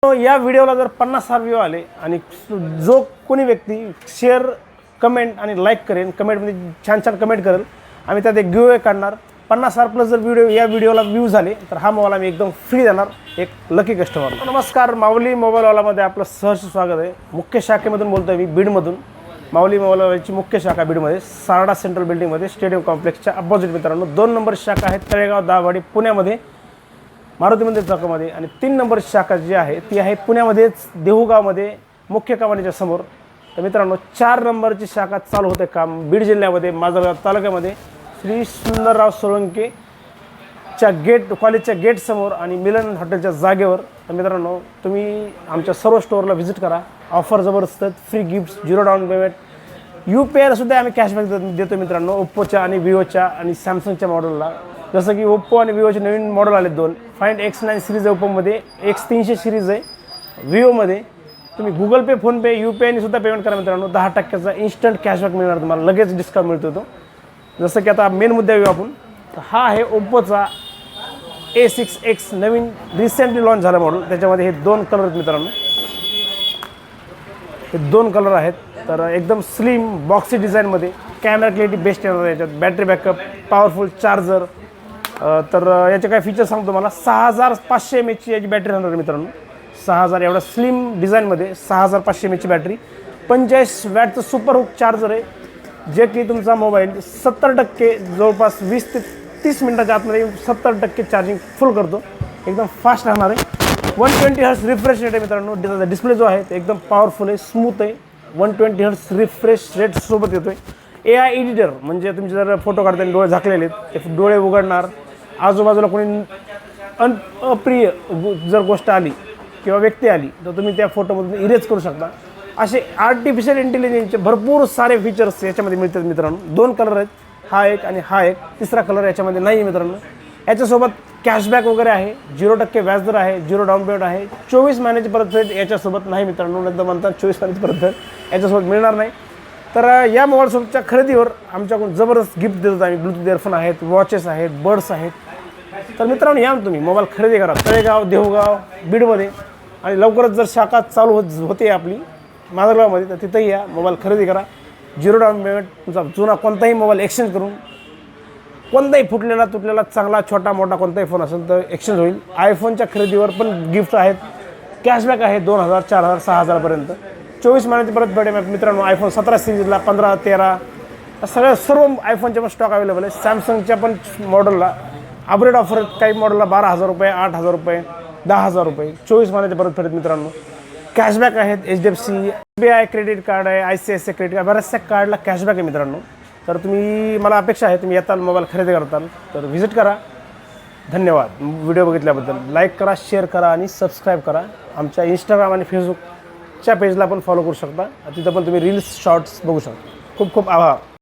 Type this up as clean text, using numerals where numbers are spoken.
तो या व्हिडिओला जर 50,000 व्ह्यू आले आणि जो कोणी व्यक्ती शेअर कमेंट आणि लाईक करेन, कमेंटमध्ये छान छान कमेंट करेल, आम्ही त्यात एक गिव्हअवे काढणार. 50,000 प्लस जर व्हिडिओला व्ह्यू झाले तर हा मोबाईल आम्ही एकदम फ्री देणार एक लकी कस्टमर. नमस्कार, माऊली मोबाईलवालामध्ये आपलं सहर्ष स्वागत आहे. मुख्य शाखेमधून बोलतो आहे मी, बीडमधून. माऊली मोबाईलवाल्याची मुख्य शाखा बीडमध्ये सारडा सेंट्रल बिल्डिंगमध्ये स्टेडियम कॉम्प्लेक्सच्या अपोजिट. मित्रांनो 2 नंबर शाखा आहे तळेगाव दाभाडी पुण्यामध्ये, मारुती मंदिर चौकामध्ये. आणि 3 नंबर शाखा जी आहे ती आहे पुण्यामध्येच देहूगावमध्ये मुख्य कमानीच्या समोर. तर मित्रांनो 4 नंबरची शाखा चालू होते काम बीड जिल्ह्यामध्ये माजलगाव तालुक्यामध्ये श्री सुंदरराव सोळंकेच्या कॉलेजच्या गेटसमोर आणि मिलन हॉटेलच्या जागेवर. तर मित्रांनो तुम्ही आमच्या सर्व स्टोअरला व्हिजिट करा. ऑफर जबरदस्त आहेत, फ्री गिफ्ट्स, 0 डाऊन पेमेंट, UPIला सुद्धा आम्ही कॅशबॅक देतो मित्रांनो. ओप्पोच्या आणि विवोच्या आणि सॅमसंगच्या मॉडेलला. जसं की ओप्पो आणि विवोचे नवीन मॉडेल आले 2. फाइंड X9 सिरीज आहे ओप्पोमध्ये, X300 सिरीज आहे विवोमध्ये. तुम्ही गुगल पे, फोनपे, UPIने सुद्धा पेमेंट करा मित्रांनो. 10% इन्स्टंट कॅशबॅक मिळणार तुम्हाला, लगेच डिस्काउंट मिळतो तो. जसं की आता मेन मुद्दा येऊ आपण. तर हा आहे ओप्पोचा A6X नवीन रिसेंटली लॉन्च झाला मॉडेल. त्याच्यामध्ये हे 2 कलर आहेत मित्रांनो, हे 2 कलर आहेत. तर एकदम स्लिम बॉक्सी डिझाईनमध्ये, कॅमेरा क्लॅरिटी बेस्ट येणार आहे याच्यात, बॅटरी बॅकअप, पॉवरफुल चार्जर. तर याचे काय फीचर्स सांगतो मला. 6500 mAhची याची बॅटरी राहणार आहे मित्रांनो. 6000 एवढा स्लिम डिझाईनमध्ये 6500 mAhची बॅटरी. 45 वॅटचं सुपर हुक चार्जर आहे, जे की तुमचा मोबाईल 70% जवळपास 20 ते 30 मिनिटाच्या आतमध्ये 70% चार्जिंग फुल करतो. एकदम फास्ट राहणार आहे. 120 हर्ट्ज रिफ्रेश रेट आहे मित्रांनो. डिस्प्ले जो आहे ते एकदम पॉवरफुल आहे, स्मूथ आहे. 120 हर्ट्ज रिफ्रेश रेट सोबत येतो आहे. AI एडिटर म्हणजे तुमचे जर फोटो काढताना डोळे झाकलेले आहेत ते डोळे उघडणार. आजूबाजूला कोणी अप्रिय जर गोष्ट आली किंवा व्यक्ती आली तर तुम्ही त्या फोटोमधून इरेज करू शकता. असे आर्टिफिशियल इंटेलिजन्सचे भरपूर सारे फीचर्स याच्यामध्ये मिळतात मित्रांनो. 2 कलर आहेत, हा एक आणि हा एक. तिसरा कलर याच्यामध्ये नाही आहे मित्रांनो. याच्यासोबत कॅशबॅक वगैरे आहे, 0% व्याजदर आहे, 0 डाऊन पेमेंट आहे. 24 महिन्याची परतफेड याच्यासोबत नाही मित्रांनो. नंतर म्हणतात 24 महिन्याची परतफेड याच्यासोबत मिळणार नाही. तर या मोबाईलसोबतच्या खरेदीवर आमच्याकडून जबरदस्त गिफ्ट देतो आम्ही. ब्लूटूथ इयरफोन आहेत, वॉचेस आहेत, बर्ड्स आहेत. तर मित्रांनो या तुम्ही मोबाईल खरेदी करा तळेगाव, देहूगाव, बीडमध्ये. आणि लवकरच जर शाखा चालू होते आपली माजलगावमध्ये तर तिथंही या, मोबाईल खरेदी करा. 0 डाऊन पेमेंट. तुमचा जुना कोणताही मोबाईल एक्सचेंज करून, कोणताही फुटलेला तुटलेला चांगला छोटा मोठा कोणताही फोन असेल तर एक्सचेंज होईल. आयफोनच्या खरेदीवर पण गिफ्ट आहेत, कॅशबॅक आहे 2000, 4000, 6000पर्यंत. 24 महिन्याची परतफेड आहे मित्रांनो. आयफोन 17 सिरीजला, 15, 13 सर्व आयफोनच्या पण स्टॉक अवेलेबल आहे. सॅमसंगच्या पण मॉडेलला अपग्रेड ऑफर आहेत. काही मॉडेलला 12,000 रुपये, 8,000 रुपये, 10,000 रुपये. 24 महिन्याच्या परतफेड मित्रांनो. कॅशबॅक आहेत. HDFC, SBI क्रेडिट कार्ड आहे, ICICI क्रेडिट कार्ड, बऱ्याचशा कार्डला कॅशबॅक आहे मित्रांनो. तर तुम्ही, मला अपेक्षा आहे तुम्ही येताल मोबाईल खरेदी करताल तर व्हिजिट करा. धन्यवाद व्हिडिओ बघितल्याबद्दल. लाईक करा, शेअर करा आणि सबस्क्राईब करा. आमच्या इंस्टाग्राम आणि फेसबुकच्या पेजला पण फॉलो करू शकता. तिथं पण तुम्ही रील्स, शॉर्ट्स बघू शकता. खूप खूप आभार.